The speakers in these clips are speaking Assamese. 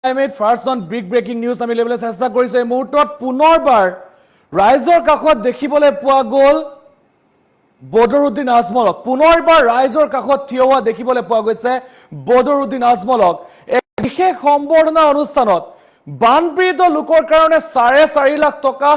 টাইমত first on big breaking news আমি ল'বলৈ চেষ্টা কৰিছোঁ। এই মুহূৰ্তত পুনৰবাৰ ৰাইজৰ কাষত দেখিবলৈ পোৱা গ'ল বদৰুদ্দিন আজমলক। পুনৰবাৰ ৰাইজৰ কাষত থিয় হোৱা দেখিবলৈ পোৱা গৈছে বদৰুদ্দিন আজমলক। এক বিশেষ সম্বৰ্ধনা অনুষ্ঠানত বানপীড়িত লোকৰ কাৰণে 4.5 লাখ টকা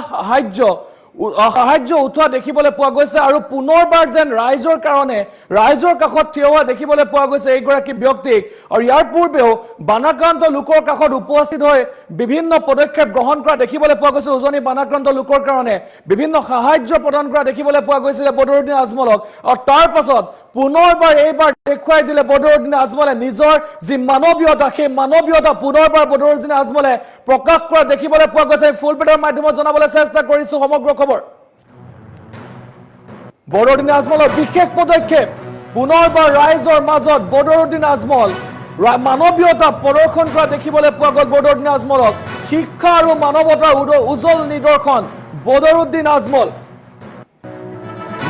সাহায্য উঠোৱা দেখিবলৈ পোৱা গৈছে আৰু পুনৰবাৰ যেন ৰাইজৰ কাৰণে ৰাইজৰ কাষত থিয় হোৱা দেখিবলৈ পোৱা গৈছে এইগৰাকী ব্যক্তিক। আৰু ইয়াৰ পূৰ্বেও বানাক্ৰান্ত লোকৰ কাষত উপস্থিত হৈ বিভিন্ন পদক্ষেপ গ্ৰহণ কৰা দেখিবলৈ পোৱা গৈছে। উজনি বানাক্ৰান্ত লোকৰ কাৰণে বিভিন্ন সাহায্য প্ৰদান কৰা দেখিবলৈ পোৱা গৈছিলে বদৰুদ্দিন আজমলক। আৰু তাৰ পাছত পুনৰবাৰ এইবাৰ দেখুৱাই দিলে বদৰুদ্দিন আজমলে নিজৰ যি মানৱীয়তা, সেই মানৱীয়তা পুনৰবাৰ বদৰুদ্দিন আজমলে প্ৰকাশ কৰা দেখিবলৈ পোৱা গৈছে। ফুল পেডৰ মাধ্যমত জনাবলৈ চেষ্টা কৰিছো সমগ্ৰ খবৰ। বদৰুদ্দিন আজমলৰ বিশেষ পদক্ষেপ, পুনৰবাৰ ৰাইজৰ মাজত বদৰুদ্দিন আজমল মানৱীয়তা প্ৰদৰ্শন কৰা দেখিবলৈ পোৱা গ'ল বদৰুদ্দিন আজমলক। শিক্ষা আৰু মানৱতাৰ উজ্জ্বল নিদৰ্শন বদৰুদ্দিন আজমল।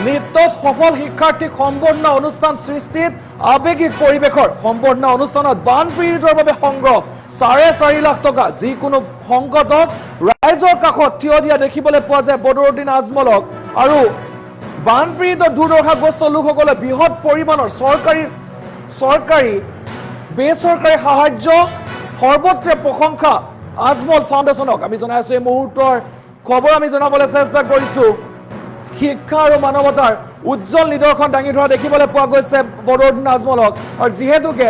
নৃত্যত সফল শিক্ষাৰ্থীক সম্বৰ্ধনা অনুষ্ঠান সৃষ্টিত আৱেগিক পৰিৱেশৰ সম্বৰ্ধনা অনুষ্ঠানত বানপীড়িতৰ বাবে সংগ্ৰহ 4.5 লাখ টকা। যিকোনো সংকটত ৰাইজৰ কাষত থিয় দিয়া দেখিবলৈ পোৱা যায় বদৰুদ্দিন আজমলক। আৰু বানপীড়িত দুৰ্দশাগ্ৰস্ত লোকসকলে বৃহৎ পৰিমাণৰ চৰকাৰী বেচৰকাৰী সাহায্য সৰ্বত্ৰে প্ৰশংসা আজমল ফাউণ্ডেশ্যনক। আমি জনাই আছো এই মুহূৰ্তৰ খবৰ আমি জনাবলৈ চেষ্টা কৰিছো। শিক্ষা আৰু মানৱতাৰ উজ্জ্বল নিদৰ্শন দাঙি ধৰা দেখিবলৈ পোৱা গৈছে বদৰুদ্দিন আজমলক। আৰু যিহেতুকে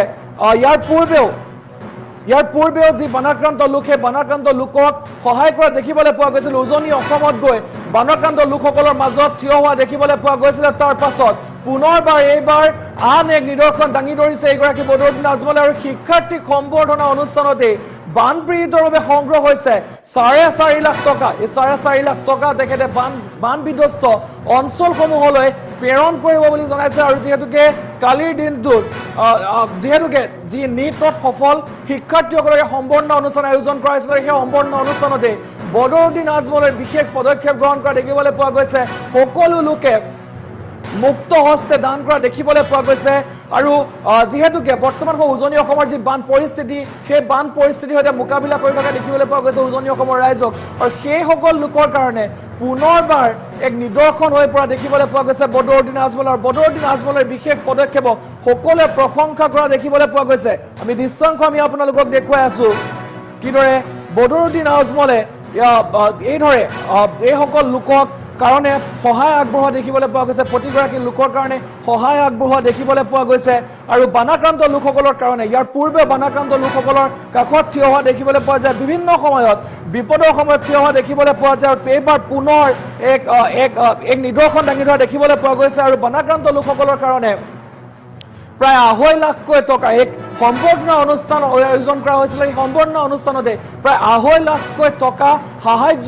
ইয়াৰ পূৰ্বেও যি বানাক্ৰান্ত লোক, সেই বানাক্ৰান্ত লোকক সহায় কৰা দেখিবলৈ পোৱা গৈছিল। উজনি অসমত গৈ বানাক্ৰান্ত লোকসকলৰ মাজত থিয় হোৱা দেখিবলৈ পোৱা গৈছিলে। তাৰ পাছত পুনৰবাৰ এইবাৰ আন এক নিদৰ্শন দাঙি ধৰিছে এইগৰাকী বদৰুদ্দিন আজমলে। আৰু শিক্ষাৰ্থীক সম্বৰ্ধনা অনুষ্ঠানতে বানপীড়িতৰ বাবে সংগ্ৰহ হৈছে 4.5 লাখ টকা। এই 4.5 লাখ টকা তেখেতে বান বিধ্বস্ত অঞ্চলসমূহলৈ প্ৰেৰণ কৰিব বুলি জনাইছে। আৰু যিহেতুকে কালিৰ দিনটোত যি নৃত্যত সফল শিক্ষাৰ্থীসকলকে সম্বৰ্ধনা অনুষ্ঠান আয়োজন কৰা হৈছিল, সেই সম্বৰ্ধনা অনুষ্ঠানতে বদৰুদ্দিন আজমলে বিশেষ পদক্ষেপ গ্ৰহণ কৰা দেখিবলৈ পোৱা গৈছে। সকলো লোকে মুক্ত হস্তে দান কৰা দেখিবলৈ পোৱা গৈছে। আৰু যিহেতুকে বৰ্তমান উজনি অসমৰ যি বান পৰিস্থিতি, সেই বান পৰিস্থিতিৰ সৈতে মোকাবিলা কৰি থকা দেখিবলৈ পোৱা গৈছে উজনি অসমৰ ৰাইজক। আৰু সেইসকল লোকৰ কাৰণে পুনৰবাৰ এক নিদৰ্শন হৈ পৰা দেখিবলৈ পোৱা গৈছে বদৰুদ্দিন আজমল। আৰু বদৰুদ্দিন আজমলৰ বিশেষ পদক্ষেপক সকলোৱে প্ৰশংসা কৰা দেখিবলৈ পোৱা গৈছে। আমি দৃশ্যাংশ আপোনালোকক দেখুৱাই আছো কিদৰে বদৰুদ্দিন আজমলে এইসকল লোকক কাৰণে সহায় আগবঢ়োৱা দেখিবলৈ পোৱা গৈছে। প্ৰতিগৰাকী লোকৰ কাৰণে সহায় আগবঢ়োৱা দেখিবলৈ পোৱা গৈছে। আৰু বানাক্ৰান্ত লোকসকলৰ কাৰণে ইয়াৰ পূৰ্বে বানাক্ৰান্ত লোকসকলৰ কাষত থিয় হোৱা দেখিবলৈ পোৱা যায়। বিভিন্ন সময়ত বিপদৰ সময়ত থিয় হোৱা দেখিবলৈ পোৱা যায়। আৰু এইবাৰ পুনৰ এক নিদৰ্শন দাঙি ধৰা দেখিবলৈ পোৱা গৈছে। আৰু বানাক্ৰান্ত লোকসকলৰ কাৰণে প্ৰায় 2.5 লাখকৈ টকা এক সম্বৰ্ধনা অনুষ্ঠান আয়োজন কৰা হৈছিল। এই সম্বৰ্ধনা অনুষ্ঠানতে প্ৰায় 2.5 লাখকৈ টকা সাহায্য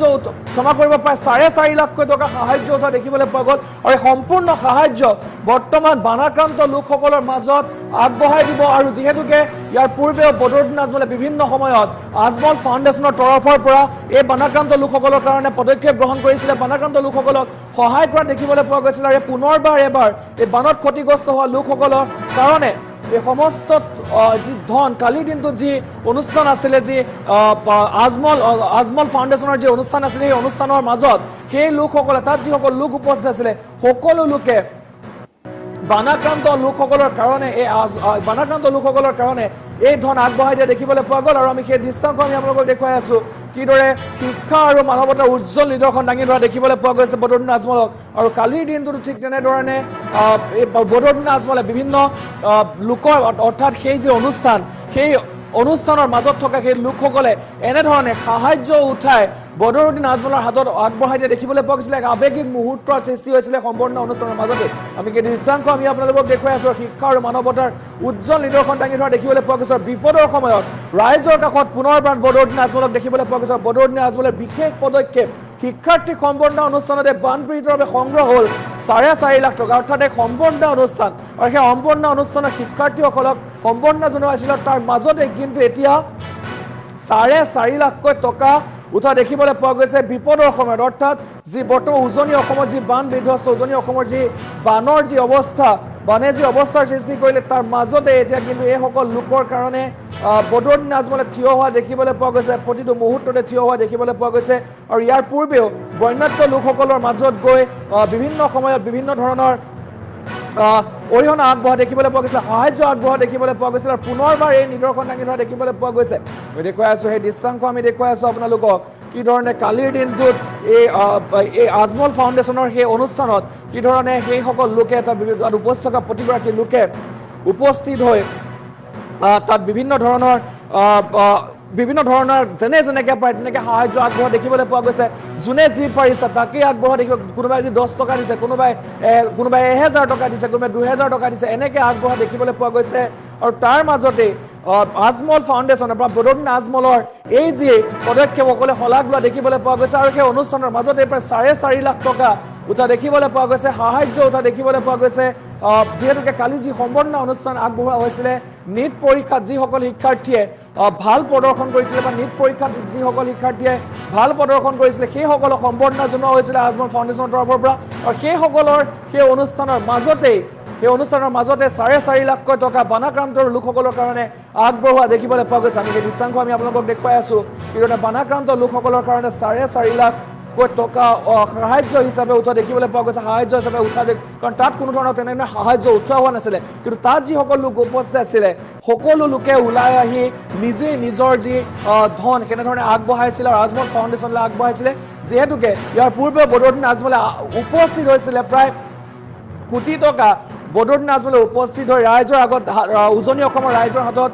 ক্ষমা কৰিব প্ৰায় 4.5 লাখকৈ টকা সাহায্য উঠা দেখিবলৈ পোৱা গ'ল। আৰু এই সম্পূৰ্ণ সাহায্য বৰ্তমান বানাক্ৰান্ত লোকসকলৰ মাজত আগবঢ়াই দিব। আৰু যিহেতুকে ইয়াৰ পূৰ্বেও বদৰুদ্দিন আজমলে বিভিন্ন সময়ত আজমল ফাউণ্ডেশ্যনৰ তৰফৰ পৰা এই বানাক্ৰান্ত লোকসকলৰ কাৰণে পদক্ষেপ গ্ৰহণ কৰিছিলে, বানাক্ৰান্ত লোকসকলক সহায় কৰা দেখিবলৈ পোৱা গৈছিল। আৰু পুনৰবাৰ এবাৰ এই বানত ক্ষতিগ্ৰস্ত হোৱা লোকসকলৰ কাৰণে এই সমস্ত যি ধন কালিৰ দিনটোত যি অনুষ্ঠান আছিলে, যি আজমল ফাউণ্ডেশ্যনৰ যি অনুষ্ঠান আছিলে, সেই অনুষ্ঠানৰ মাজত সেই লোকসকলে তাত যিসকল লোক উপস্থিত আছিলে সকলো লোকে বানাক্ৰান্ত লোকসকলৰ কাৰণে এই ধন আগবঢ়াই দিয়া দেখিবলৈ পোৱা গ'ল। আৰু আমি সেই দৃশ্যাংশ আপোনালোকক দেখুৱাই আছো কিদৰে শিক্ষা আৰু মানৱতাৰ উজ্জ্বল নিদৰ্শন দাঙি ধৰা দেখিবলৈ পোৱা গৈছে বদৰুদ্দিন আজমলক। আৰু কালিৰ দিনটোতো ঠিক তেনেধৰণে বদৰুদ্দিন আজমলে বিভিন্ন লোকৰ অৰ্থাৎ সেই যি অনুষ্ঠান, সেই অনুষ্ঠানৰ মাজত থকা সেই লোকসকলে এনেধৰণে সাহায্য উঠাই বদৰুদ্দিন আজমলৰ হাতত আগবঢ়াই দিয়া দেখিবলৈ পোৱা গৈছিলে। এক আৱেগিক মুহূৰ্তৰ সৃষ্টি হৈছিলে সম্পূৰ্ণ অনুষ্ঠানৰ মাজতে। আমি সেই দৃশ্যাংশ আপোনালোকক দেখুৱাই আছো। শিক্ষা আৰু মানৱতাৰ উজ্জ্বল নিদৰ্শন দাঙি ধৰা দেখিবলৈ পোৱা গৈছে। বিপদৰ সময়ত ৰাইজৰ কাষত পুনৰবাৰ বদৰুদ্দিন আজমলক দেখিবলৈ পোৱা গৈছে। বদৰুদ্দিন আজমলৰ বিশেষ পদক্ষেপ, শিক্ষাৰ্থীক সম্বৰ্ধনা অনুষ্ঠানতে বানপীড়িতৰ বাবে সংগ্ৰহ হ'ল 4.5 লাখ টকা, অৰ্থাৎ এক সম্বৰ্ধনা অনুষ্ঠান। আৰু সেই সম্বৰ্ধনা অনুষ্ঠানত শিক্ষাৰ্থীসকলক সম্বৰ্ধনা জনোৱা হৈছিল। তাৰ মাজতে কিন্তু এতিয়া 4.5 লাখকৈ টকা উঠা দেখিবলৈ পোৱা গৈছে বিপদৰ সময়ত। অৰ্থাৎ যি বৰ্তমান উজনি অসমত যি বান বিধ্বস্ত, উজনি অসমৰ যি বানৰ যি অৱস্থা, বানে যি অৱস্থাৰ সৃষ্টি কৰিলে তাৰ মাজতে এতিয়া কিন্তু এইসকল লোকৰ কাৰণে বদৰুদ্দিন আজমলে থিয় হোৱা দেখিবলৈ পোৱা গৈছে, প্ৰতিটো মুহূৰ্ততে থিয় হোৱা দেখিবলৈ পোৱা গৈছে। আৰু ইয়াৰ পূৰ্বেও বন্যাত্য লোকসকলৰ মাজত গৈ বিভিন্ন সময়ত বিভিন্ন ধৰণৰ অৰিহণা আগবঢ়া দেখিবলৈ পোৱা গৈছিলে, সাহায্য আগবঢ়া দেখিবলৈ পোৱা গৈছিল। আৰু পুনৰবাৰ এই নিদৰ্শন দাঙি ধৰা দেখিবলৈ পোৱা গৈছে। আমি দেখুৱাই আছোঁ সেই দৃশ্যাংশ, আমি দেখুৱাই আছোঁ আপোনালোকক কি ধৰণে কালিৰ দিনটোত এই আজমল ফাউণ্ডেশ্যনৰ সেই অনুষ্ঠানত কি ধৰণে সেইসকল লোকে তাত উপস্থিত থকা প্ৰতিগৰাকী লোকে উপস্থিত হৈ তাত বিভিন্ন ধৰণৰ যেনেকৈ পাৰে তেনেকৈ সাহায্য আগবঢ়া দেখিবলৈ পোৱা গৈছে। যোনে যি পাৰিছে তাকেই আগবঢ়া দেখিব, কোনোবাই যি 10 টকা দিছে, কোনোবাই 1000 টকা দিছে, কোনোবাই 2000 টকা দিছে, এনেকৈ আগবঢ়া দেখিবলৈ পোৱা গৈছে। আৰু তাৰ মাজতে আজমল ফাউণ্ডেশ্যনৰ পৰা বদৰুদ্দিন আজমলৰ এই যি পদক্ষেপ সকলে শলাগ লোৱা দেখিবলৈ পোৱা গৈছে। আৰু সেই অনুষ্ঠানৰ মাজতে প্ৰায় 4.5 লাখ টকা উঠা দেখিবলৈ পোৱা গৈছে, সাহায্য উঠা দেখিবলৈ পোৱা গৈছে। যিহেতুকে কালি যি সম্বৰ্ধনা অনুষ্ঠান আগবঢ়োৱা হৈছিলে, নীট পৰীক্ষাত যিসকল শিক্ষাৰ্থীয়ে ভাল প্ৰদৰ্শন কৰিছিলে বা নীট পৰীক্ষাত যিসকল শিক্ষাৰ্থীয়ে ভাল প্ৰদৰ্শন কৰিছিলে সেইসকলক সম্বৰ্ধনা জনোৱা হৈছিলে আজমল ফাউণ্ডেশ্যনৰ তৰফৰ পৰা। আৰু সেইসকলৰ সেই অনুষ্ঠানৰ মাজতে 4.5 লাখকৈ টকা বানাক্ৰান্তৰ লোকসকলৰ কাৰণে আগবঢ়োৱা দেখিবলৈ পোৱা গৈছে। আমি সেই দৃশ্যাংশ আমি আপোনালোকক দেখুৱাই আছোঁ। কিন্তু বানাক্ৰান্ত লোকসকলৰ কাৰণে 4.5 লাখ টকা সাহায্য হিচাপে উঠোৱা দেখিবলৈ পোৱা গৈছে, সাহায্য হিচাপে উঠা কাৰণ তাত কোনো ধৰণৰ তেনেধৰণৰ সাহায্য উঠোৱা হোৱা নাছিলে। কিন্তু তাত যিসকল লোক উপস্থিত আছিলে সকলো লোকে ওলাই আহি নিজে নিজৰ যি ধন কেনেধৰণে আগবঢ়াইছিলে আৰু আজমল ফাউণ্ডেশ্যনলৈ আগবঢ়াইছিলে। যিহেতুকে ইয়াৰ পূৰ্বে বদৰুদ্দিন আজমলে উপস্থিত হৈছিলে প্ৰায় কোটি টকা বদৰুদ্দিন আজমলে উপস্থিত হৈ ৰাইজৰ আগত উজনি অসমৰ ৰাইজৰ হাতত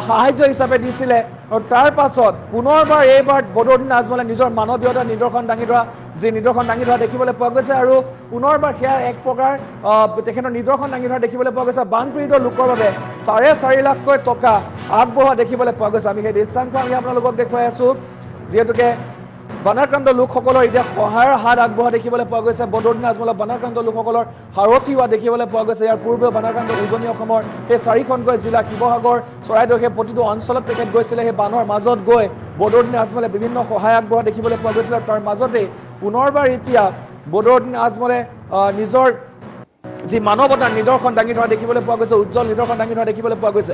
সাহায্য হিচাপে দিছিলে। আৰু তাৰ পাছত পুনৰবাৰ এইবাৰ বদৰুদ্দিন আজমলে নিজৰ মানৱীয়তাৰ নিদৰ্শন দাঙি ধৰা দেখিবলৈ পোৱা গৈছে। আৰু পুনৰবাৰ সেয়া এক প্ৰকাৰ তেখেতৰ নিদৰ্শন দাঙি ধৰা দেখিবলৈ পোৱা গৈছে। বানপীড়িত লোকৰ বাবে 4.5 লাখকৈ টকা আগবঢ়োৱা দেখিবলৈ পোৱা গৈছে। আমি সেই দৃশ্যাংশ আমি আপোনালোকক দেখুৱাই আছোঁ। যিহেতুকে বানাক্ৰান্ত লোকসকলৰ এতিয়া সহায়ৰ হাত আগবঢ়া দেখিবলৈ পোৱা গৈছে। বদৰুদ্দিন আজমলক বানাক্ৰান্ত লোকসকলৰ সাৰথি হোৱা দেখিবলৈ পোৱা গৈছে। ইয়াৰ পূৰ্বেও বানাক্ৰান্ত উজনি অসমৰ সেই 4খনকৈ জিলা শিৱসাগৰ, চৰাইদেউ সেই প্ৰতিটো অঞ্চলত তেখেত গৈছিলে। সেই বানৰ মাজত গৈ বদৰুদ্দিন আজমলে বিভিন্ন সহায় আগবঢ়া দেখিবলৈ পোৱা গৈছিলে। তাৰ মাজতে পুনৰবাৰ এতিয়া বদৰুদ্দিন আজমলে নিজৰ যি মানৱতাৰ নিদৰ্শন দাঙি ধৰা দেখিবলৈ পোৱা গৈছে, উজ্জ্বল নিদৰ্শন দাঙি ধৰা দেখিবলৈ পোৱা গৈছে।